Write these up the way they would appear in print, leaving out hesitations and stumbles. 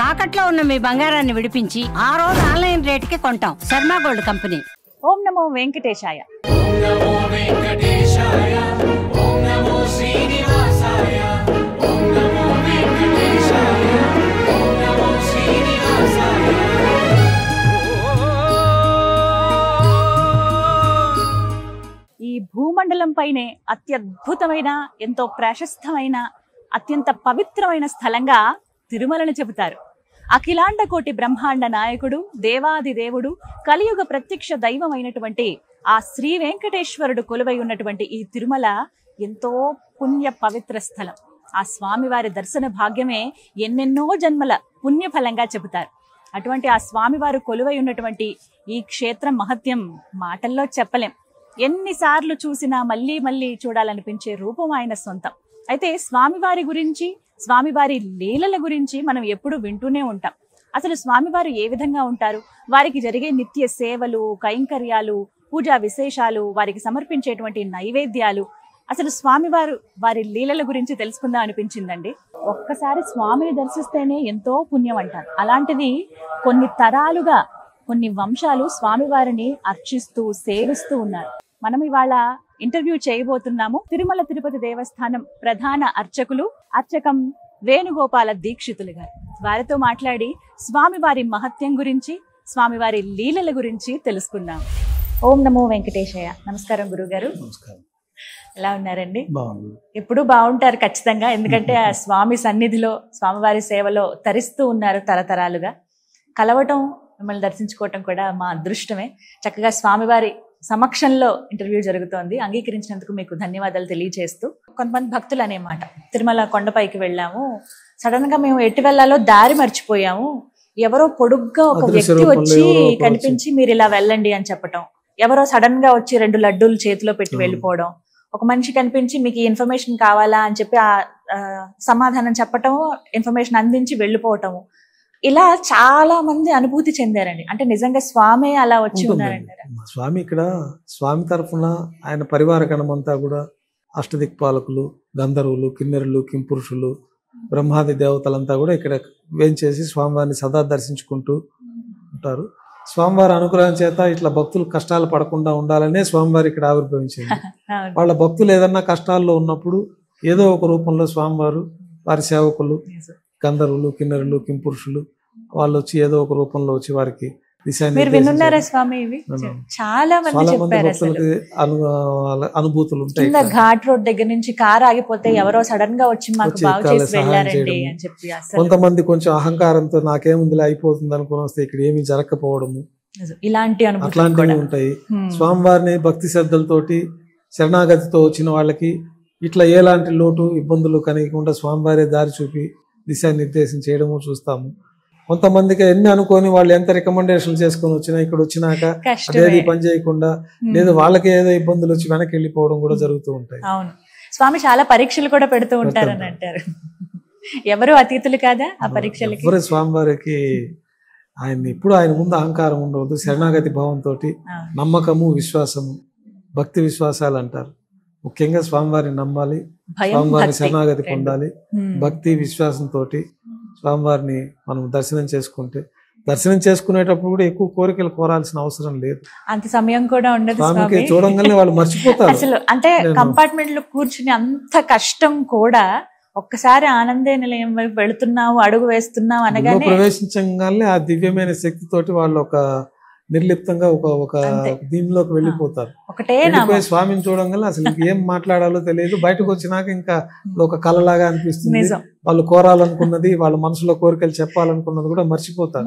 తాకట్లో ఉన్న మీ బంగారాన్ని విడిపించి ఆ రోజు ఆన్లైన్ రేటుకి కొంటాం. Sharma gold company. ఓం నమో వెంకటేశాయ. ఈ భూమండలం పైనే అత్యద్భుతమైన, ఎంతో ప్రశస్తమైన, అత్యంత పవిత్రమైన స్థలంగా తిరుమలను చెబుతారు. అఖిలాండ కోటి బ్రహ్మాండ నాయకుడు, దేవాది దేవుడు, కలియుగ ప్రత్యక్ష దైవమైనటువంటి ఆ శ్రీ వెంకటేశ్వరుడు కొలువై ఉన్నటువంటి ఈ తిరుమల ఎంతో పుణ్య పవిత్ర స్థలం. ఆ స్వామివారి దర్శన భాగ్యమే ఎన్నెన్నో జన్మల పుణ్యఫలంగా చెబుతారు. అటువంటి ఆ స్వామివారు కొలువై ఉన్నటువంటి ఈ క్షేత్రం మహత్యం మాటల్లో చెప్పలేం. ఎన్నిసార్లు చూసినా మళ్ళీ మళ్ళీ చూడాలనిపించే రూపం ఆయన సొంతం. అయితే స్వామివారి గురించి, స్వామివారి లీలల గురించి మనం ఎప్పుడు వింటూనే ఉంటాం. అసలు స్వామివారు ఏ విధంగా ఉంటారు, వారికి జరిగే నిత్య సేవలు, కైంకర్యాలు, పూజా విశేషాలు, వారికి సమర్పించేటువంటి నైవేద్యాలు, అసలు స్వామివారు వారి లీలల గురించి తెలుసుకుందాం అనిపించిందండి. ఒక్కసారి స్వామిని దర్శిస్తేనే ఎంతో పుణ్యం అంటారు. అలాంటిది కొన్ని తరాలుగా, కొన్ని వంశాలు స్వామివారిని అర్చిస్తూ సేవిస్తూ ఉన్నారు. మనం ఇవాళ ఇంటర్వ్యూ చేయబోతున్నాము తిరుమల తిరుపతి దేవస్థానం ప్రధాన అర్చకం వేణుగోపాల దీక్షితులు గారు. వారితో మాట్లాడి స్వామివారి మహత్యం గురించి, స్వామివారి లీలల గురించి తెలుసుకుందాం. ఓం నమో వెంకటేశయ్య. నమస్కారం గురుగారు. ఎలా ఉన్నారండి? ఎప్పుడు బాగుంటారు ఖచ్చితంగా, ఎందుకంటే ఆ స్వామి సన్నిధిలో, స్వామివారి సేవలో తరిస్తూ ఉన్నారు తరతరాలుగా. కలవటం, మిమ్మల్ని దర్శించుకోవటం కూడా మా అదృష్టమే. చక్కగా స్వామివారి సమక్షంలో ఇంటర్వ్యూ జరుగుతోంది. అంగీకరించినందుకు మీకు ధన్యవాదాలు తెలియజేస్తూ, కొంతమంది భక్తులు అనే మాట, తిరుమల కొండపైకి వెళ్ళాము, సడన్ గా మేము ఎటు వెళ్లాలో దారి మర్చిపోయాము, ఎవరో పొడుగ్గా ఒక వ్యక్తి వచ్చి కనిపించి మీరు ఇలా వెళ్ళండి అని చెప్పటం, ఎవరో సడన్ గా వచ్చి 2 లడ్డూలు చేతిలో పెట్టి వెళ్ళిపోవడం, ఒక మనిషి కనిపించి మీకు ఈ ఇన్ఫర్మేషన్ కావాలా అని చెప్పి ఆ సమాధానం చెప్పటం, ఇన్ఫర్మేషన్ అందించి వెళ్ళిపోవటము, ఇలా చాలా మంది అనుభూతి చెందారండి. అంటే నిజంగా స్వామి అలా వచ్చి ఉన్నారంటారా? స్వామి ఇక్కడ స్వామి తరఫున ఆయన పరివార గణమంతా కూడా అష్టదిక్పాలకులు, గంధర్వులు, కిన్నెరులు, కింపురుషులు, బ్రహ్మాది దేవతలంతా కూడా ఇక్కడ వేంచేసి స్వామివారిని సదా దర్శించుకుంటూ ఉంటారు. స్వామివారి అనుగ్రహం చేత ఇట్లా భక్తులు కష్టాలు పడకుండా ఉండాలనే స్వామివారి ఇక్కడ ఆవిర్భవించింది. వాళ్ళ భక్తులు ఏదన్నా కష్టాల్లో ఉన్నప్పుడు ఏదో ఒక రూపంలో స్వామివారు, వారి సేవకులు, గంధర్వులు, కిన్నెరులు, కింపురుషులు వాళ్ళు వచ్చి ఏదో ఒక రూపంలో వచ్చి వారికి అనుభూతులు ఉంటాయి. ఘాట్ రోడ్ దగ్గర నుంచి కార్ ఆగిపోతే ఎవరో సడన్ గా వచ్చి మాకు బాగు చేసి వెళ్ళారండి అని చెప్పి. కొంతమంది కొంచెం అహంకారంతో నాకేముంది అయిపోతుంది అనుకుని వస్తే ఇక్కడ ఏమీ జరగకపోవడము, అట్లాంటివి ఉంటాయి. స్వామివారిని భక్తి శ్రద్ధలతోటి శరణాగతితో వచ్చిన వాళ్ళకి ఇట్లా ఎలాంటి లోటు ఇబ్బందులు కనీయకుండా స్వామివారే దారి చూపి దిశానిర్దేశం చేయడము చూస్తాము. కొంతమందికి ఎన్ని అనుకొని వాళ్ళు ఎంత రికమెండేషన్లు చేసుకొని వచ్చినా ఇక్కడ వచ్చినాక అదేది పని చేయకుండా, లేదా వాళ్ళకి ఏదో ఇబ్బందులు వచ్చి వెనక్కి వెళ్ళిపోవడం కూడా జరుగుతూ ఉంటాయి. అవును, స్వామి చాలా పరీక్షలు కూడా పెడుతూ ఉంటారని అంటారు. ఎవరు అతీతులు కాదా ఆ పరీక్షలకి? ఎవరు స్వామివారికి ఆయన ముందు అహంకారం ఉండవద్దు. శరణాగతి భావంతో నమ్మకము, విశ్వాసము, భక్తి విశ్వాసాలు అంటారు. ముఖ్యంగా స్వామివారిని నమ్మాలి, స్వామివారిని శరణాగతి పొందాలి. భక్తి విశ్వాసంతో స్వామివారిని మనం దర్శనం చేసుకునేటప్పుడు కూడా ఎక్కువ కోరికలు కోరాల్సిన అవసరం లేదు. అంత సమయం కూడా ఉండదు. స్వామికి చూడంగానే వాళ్ళు మర్చిపోతారు. అసలు అంటే కంపార్ట్మెంట్ లో కూర్చుని అంత కష్టం కూడా ఒక్కసారి ఆనందే నిలయం వైపు వెళుతున్నావు, అడుగు వేస్తున్నావు అనగానే ప్రవేశించగానే ఆ దివ్యమైన శక్తితోటి వాళ్ళు ఒక నిర్లిప్తంగా ఒక దీనిలోకి వెళ్ళిపోతారు. స్వామిని చూడంగానే అసలు ఏం మాట్లాడాలో తెలియదు. బయటకు వచ్చినాక ఇంకా ఒక కళలాగా అనిపిస్తుంది. వాళ్ళు కోరాలనుకున్నది, వాళ్ళ మనసులో కోరికలు చెప్పాలనుకున్నది కూడా మర్చిపోతాం.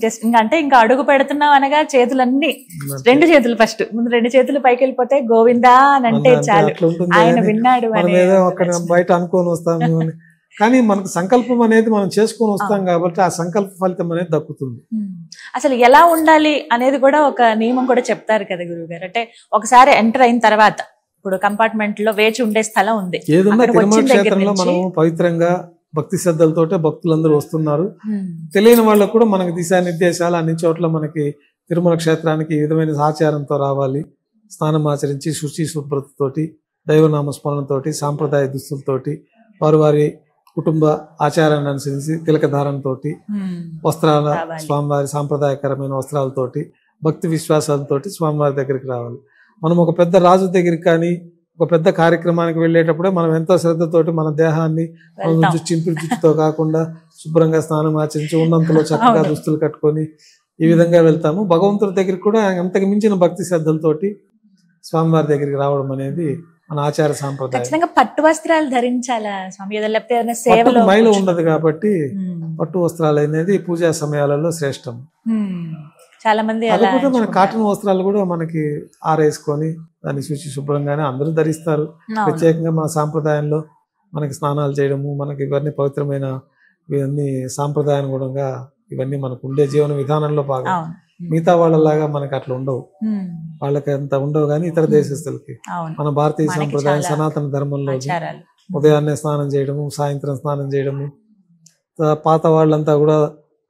జస్ట్ అంటే ఇంకా అడుగు పెడుతున్నావు అనగా చేతులన్నీ, 2 చేతులు ఫస్ట్ ముందు 2 చేతులు పైకి వెళ్ళిపోతే గోవిందా అని అంటే చాలు, ఆయన విన్నాడు. బయట అనుకోని వస్తాము కానీ మనకు సంకల్పం అనేది మనం చేసుకొని వస్తాం కాబట్టి ఆ సంకల్ప ఫలితం అనేది దక్కుతుంది. అసలు ఎలా ఉండాలి అనేది కూడా ఒక నియమం కూడా చెప్తారు కదా గురువుగారు. అంటే ఒకసారి ఎంటర్ అయిన తర్వాత ఇప్పుడు కంపార్ట్మెంట్ లో వేచి ఉండే స్థలం ఉంది. ఏదన్నా తిరుమల క్షేత్రంలో మనం పవిత్రంగా భక్తి శ్రద్ధలతోటే భక్తులందరూ వస్తున్నారు. తెలియని వాళ్ళకు కూడా మనకి దిశానిర్దేశాలు అన్ని చోట్ల మనకి తిరుమల క్షేత్రానికి ఈ విధమైన ఆచారంతో రావాలి. స్నానం ఆచరించి శుచి శుభ్రతతోటి, దైవనామ స్మరణతోటి, సాంప్రదాయ దుస్తులతోటి, వారి కుటుంబ ఆచారాన్ని అనుసరించి తిలకధారణతోటి వస్త్రాల స్వామివారి సాంప్రదాయకరమైన వస్త్రాలతోటి భక్తి విశ్వాసాలతోటి స్వామివారి దగ్గరికి రావాలి. మనం ఒక పెద్ద రాజు దగ్గరికి కానీ ఒక పెద్ద కార్యక్రమానికి వెళ్ళేటప్పుడే మనం ఎంతో శ్రద్ధతోటి మన దేహాన్ని చింపిరి జుట్టుతో కాకుండా శుభ్రంగా స్నానం ఆచరించి ఉన్నంతలో చక్కగా దుస్తులు కట్టుకొని ఈ విధంగా వెళ్తాము. భగవంతుడి దగ్గరికి కూడా అంతకు మించిన భక్తి శ్రద్ధలతోటి స్వామివారి దగ్గరికి రావడం అనేది మన ఆచార సాంప్రదాయం. పట్టు వస్త్రాలు ధరించాలా స్వామి? లేకపోతే సేవలో మైలు ఉండదు కాబట్టి పట్టు వస్త్రాలు అనేది పూజా సమయాలలో శ్రేష్టం. చాలా మంది మన కాటన్ వస్త్రాలు కూడా మనకి ఆరేసుకొని దాన్ని శుచి శుభ్రంగానే అందరూ ధరిస్తారు. ప్రత్యేకంగా మన సాంప్రదాయంలో మనకి స్నానాలు చేయడము, మనకి ఇవన్నీ పవిత్రమైన ఇవన్నీ సాంప్రదాయానుగుణంగా ఇవన్నీ మనకు ఉండే జీవన విధానంలో భాగం. మిగతా వాళ్ళలాగా మనకి అట్లా ఉండవు, వాళ్ళకి అంత ఉండవు. కానీ ఇతర దేశస్తులకి మన భారతీయ సాంప్రదాయం సనాతన ధర్మంలో ఉదయాన్నే స్నానం చేయడము, సాయంత్రం స్నానం చేయడము, పాత వాళ్ళంతా కూడా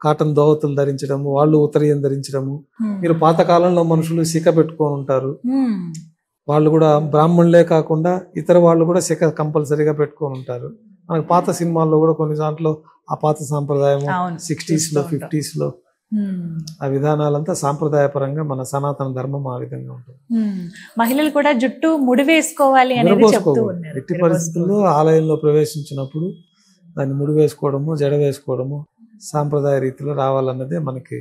కాటన్ దోవతులు ధరించడము, వాళ్ళు ఉత్తరీయం ధరించడము. మీరు పాతకాలంలో మనుషులు శిఖ పెట్టుకొని ఉంటారు, వాళ్ళు కూడా బ్రాహ్మణులే కాకుండా ఇతర వాళ్ళు కూడా శిఖ కంపల్సరీగా పెట్టుకొని ఉంటారు. మనకు పాత సినిమాల్లో కూడా కొన్ని దాంట్లో ఆ పాత సాంప్రదాయం 60s లో 50s లో ఆ విధానాలంతా సాంప్రదాయపరంగా మన సనాతన ధర్మం ఆ విధంగా ఉంటుంది. మహిళలు కూడా జుట్టు ముడి వేసుకోవాలి అనేది చెప్తూ ఉన్నారు. ఎట్టి పరిస్థితుల్లో ఆలయంలో ప్రవేశించినప్పుడు దాన్ని ముడి వేసుకోవడము, జడ వేసుకోవడము సాంప్రదాయ రీతిలో రావాలన్నదే మనకి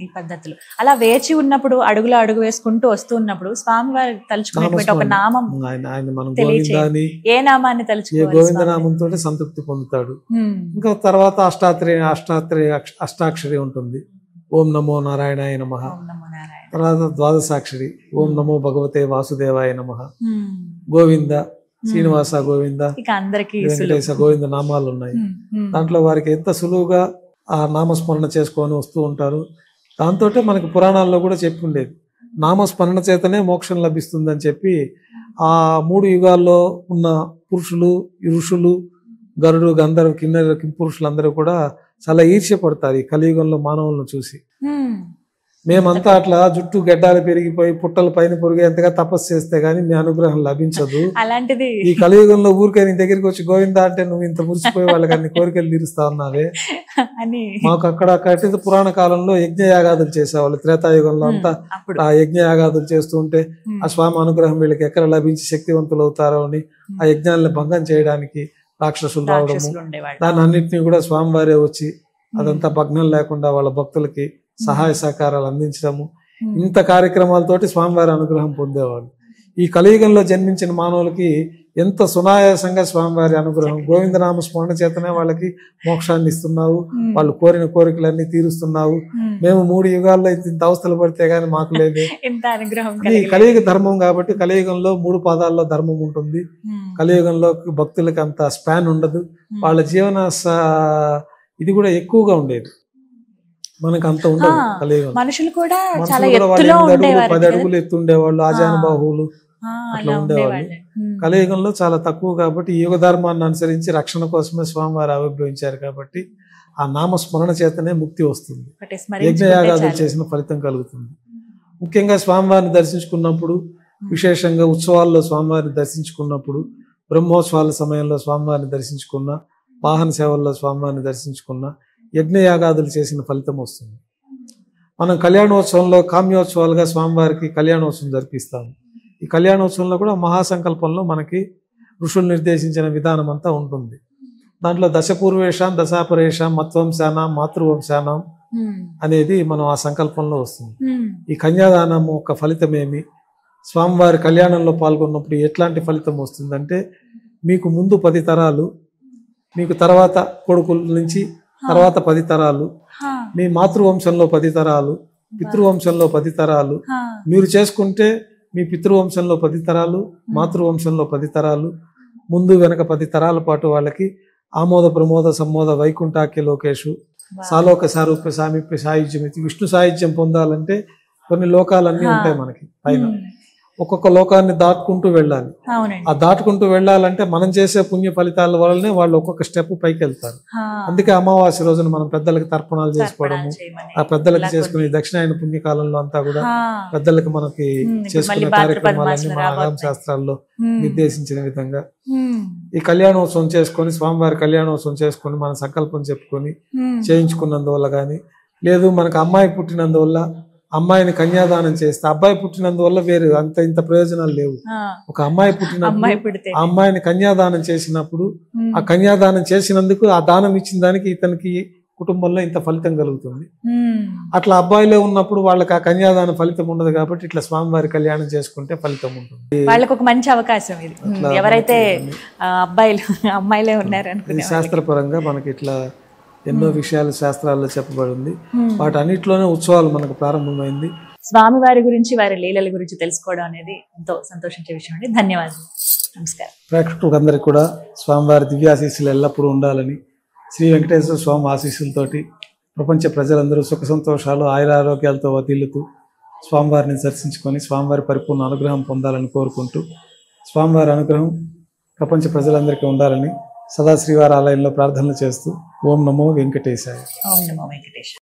ఈ పద్ధతులు. అలా వేచి ఉన్నప్పుడు అడుగులో అడుగు వేసుకుంటూ వస్తూ ఉన్నప్పుడు స్వామివారి తలుచుకునే ఒక నామం ఆయన మనం గోవిందాని ఏ నామాన్ని తలుచుకోవాలి? గోవింద నామంతో సంతృప్తి పొందుతాడు. ఇంకా తర్వాత అష్టాక్షరి ఉంటుంది, ఓం నమో నారాయణాయ నమః. తర్వాత ద్వాదశాక్షరి, ఓం నమో భగవతే వాసుదేవాయ నమః. గోవింద, శ్రీనివాస గోవింద, వెంకటేశ గోవింద నామాలు ఉన్నాయి. దాంట్లో వారికి ఎంత సులువుగా ఆ నామస్మరణ చేసుకొని వస్తూ ఉంటారు. దాంతో మనకి పురాణాల్లో కూడా చెప్పి ఉండేది, నామస్మరణ చేతనే మోక్షం లభిస్తుందని చెప్పి. ఆ 3 యుగాల్లో ఉన్న పురుషులు, ఋషులు, గరుడు, గంధర్వ, కిన్నెర, కింపురుషులందరూ కూడా చాలా ఈర్ష్యపడతారు ఈ కలియుగంలో మానవులను చూసి. మేమంతా అట్లా జుట్టు గడ్డాలు పెరిగిపోయి పుట్టల పైన పొరిగేంతగా తపస్సు చేస్తే గానీ మీ అనుగ్రహం లభించదు. అలాంటిది ఈ కలియుగంలో ఊరికే నీ దగ్గరికి వచ్చి గోవిందా అంటే నువ్వు ఇంత మురిసిపోయి వాళ్ళకి అన్ని కోరికలు తీరుస్తా ఉన్నావే అని. మాకు అక్కడ కట్టిన పురాణ కాలంలో యజ్ఞయాగాదులు చేసేవాళ్ళు. త్రేతాయుగంలో అంతా ఆ యజ్ఞయాగాదులు చేస్తూ ఉంటే ఆ స్వామి అనుగ్రహం వీళ్ళకి ఎక్కడ లభించి శక్తివంతులు అవుతారో అని ఆ యజ్ఞాలను భంగం చేయడానికి రాక్షసులు రావడము, దాన్ని అన్నింటినీ కూడా స్వామివారే వచ్చి అదంతా భగ్నం లేకుండా వాళ్ళ భక్తులకి సహాయ సహకారాలు అందించడము, ఇంత కార్యక్రమాలతోటి స్వామివారి అనుగ్రహం పొందేవాళ్ళు. ఈ కలియుగంలో జన్మించిన మానవులకి ఎంత సునాయాసంగా స్వామివారి అనుగ్రహం, గోవిందనామ స్మరణ చేతనే వాళ్ళకి మోక్షాన్ని ఇస్తున్నావు, వాళ్ళు కోరిన కోరికలన్నీ తీరుస్తున్నావు. మేము 3 యుగాల్లో ఇంత అవస్థలు పడితే గానీ మాకు లేదు. ఈ కలియుగ ధర్మం కాబట్టి కలియుగంలో 3 పాదాల్లో ధర్మం ఉంటుంది. కలియుగంలో భక్తులకి అంత స్పాన్ ఉండదు, వాళ్ళ జీవన ఇది కూడా ఎక్కువగా ఉండేది. మనకు అంత ఉండదు కలియుగం. మనుషులు కూడా 10 అడుగులు ఎత్తుండేవాళ్ళు, ఆజానుబాహువులు అట్లా ఉండేవాళ్ళు. కలియుగంలో చాలా తక్కువ కాబట్టి ఈ యుగ ధర్మాన్ని అనుసరించి రక్షణ కోసమే స్వామివారు ఆవిర్భవించారు కాబట్టి ఆ నామస్మరణ చేతనే ముక్తి వస్తుంది, యజ్ఞయాగాదులు చేసిన ఫలితం కలుగుతుంది. ముఖ్యంగా స్వామివారిని దర్శించుకున్నప్పుడు, విశేషంగా ఉత్సవాల్లో స్వామివారిని దర్శించుకున్నప్పుడు, బ్రహ్మోత్సవాల సమయంలో స్వామివారిని దర్శించుకున్న, వాహన సేవల్లో స్వామివారిని దర్శించుకున్న, యజ్ఞయాగాదులు చేసిన ఫలితం వస్తుంది. మనం కళ్యాణోత్సవంలో కామ్యోత్సవాలుగా స్వామివారికి కళ్యాణోత్సవం జరిపిస్తాము. ఈ కళ్యాణోత్సవంలో కూడా మహాసంకల్పంలో మనకి ఋషులు నిర్దేశించిన విధానం అంతా ఉంటుంది. దాంట్లో దశపూర్వేషాం దశాపరేషాం మత్వంశానం మాతృవంశానం అనేది మనం ఆ సంకల్పంలో వస్తుంది. ఈ కన్యాదానం ఒక ఫలితమేమి, స్వామివారి కళ్యాణంలో పాల్గొన్నప్పుడు ఎట్లాంటి ఫలితం వస్తుందంటే, మీకు ముందు 10 తరాలు, మీకు తర్వాత కొడుకుల నుంచి తర్వాత 10 తరాలు, మీ మాతృవంశంలో 10 తరాలు, పితృవంశంలో 10 తరాలు, మీరు చేసుకుంటే మీ పితృవంశంలో 10 తరాలు, మాతృవంశంలో 10 తరాలు, ముందు వెనక 10 తరాల పాటు వాళ్ళకి ఆమోద ప్రమోద సమ్మోద వైకుంఠాఖ్య లోకేషు సాలోక సారూప్య సామీప్య సాయుధ్యం, విష్ణు సాయుధ్యం పొందాలంటే కొన్ని లోకాలన్నీ ఉంటాయి మనకి పైన. ఒక్కొక్క లోకాన్ని దాటుకుంటూ వెళ్ళాలి. అవునండి. ఆ దాటుకుంటూ వెళ్ళాలంటే మనం చేసే పుణ్య ఫలితాల వల్లనే వాళ్ళు ఒక్కొక్క స్టెప్ పైకి వెళ్తారు. అందుకే అమావాస్య రోజున మనం పెద్దలకి తర్పణాలు చేసుకోవడము, ఆ పెద్దలకి చేసుకునే దక్షిణాయన పుణ్యకాలంలో అంతా కూడా పెద్దలకి మనకి చేసుకునే కార్యక్రమాలన్నీ మన ఆగమ శాస్త్రాల్లో నిర్దేశించిన విధంగా ఈ కళ్యాణోత్సవం చేసుకొని, స్వామివారి కళ్యాణోత్సవం చేసుకొని మన సంకల్పం చెప్పుకొని చేయించుకున్నందువల్ల కానీ, లేదు మనకు అమ్మాయి పుట్టినందువల్ల అమ్మాయిని కన్యాదానం చేస్తే, అబ్బాయి పుట్టినందువల్ల వేరు అంత ఇంత ప్రయోజనాలు లేవు. ఒక అమ్మాయి పుట్టినప్పుడు ఆ అమ్మాయిని కన్యాదానం చేసినప్పుడు, ఆ కన్యాదానం చేసినందుకు ఆ దానం ఇచ్చిన దానికి ఇతనికి కుటుంబంలో ఇంత ఫలితం కలుగుతుంది. అట్లా అబ్బాయిలే ఉన్నప్పుడు వాళ్ళకి ఆ కన్యాదాన ఫలితం ఉండదు కాబట్టి ఇట్లా స్వామివారి కళ్యాణం చేసుకుంటే ఫలితం ఉంటుంది. వాళ్ళకి ఒక మంచి అవకాశం ఇది. ఎవరైతే అబ్బాయిలు అమ్మాయిలే ఉన్నారు అనుకునే శాస్త్రపరంగా మనకి ఇట్లా ఎన్నో విషయాలు శాస్త్రాల్లో చెప్పబడింది. వాటన్నిటిలోనే ఉత్సవాలు మనకు ప్రారంభమైంది. స్వామివారి గురించి, వారి లీలల గురించి తెలుసుకోవడం అనేది ఎంతో సంతోషించే విషయం అండి. ధన్యవాదాలు. నమస్కారం. ప్రేక్షకులందరికీ కూడా స్వామివారి దివ్యాశీస్సులు ఎల్లప్పుడూ ఉండాలని, శ్రీ వెంకటేశ్వర స్వామి ఆశీస్సులతోటి ప్రపంచ ప్రజలందరూ సుఖ సంతోషాలు ఆయురారోగ్యాలతో వదిలుతూ స్వామివారిని దర్శించుకొని స్వామివారి పరిపూర్ణ అనుగ్రహం పొందాలని కోరుకుంటూ, స్వామివారి అనుగ్రహం ప్రపంచ ప్రజలందరికీ ఉండాలని సదా శ్రీవారి ఆలయంలో ప్రార్థనలు చేస్తూ ఓం నమో వెంకటేశాయ. ఓం నమో వెంకటేశాయ.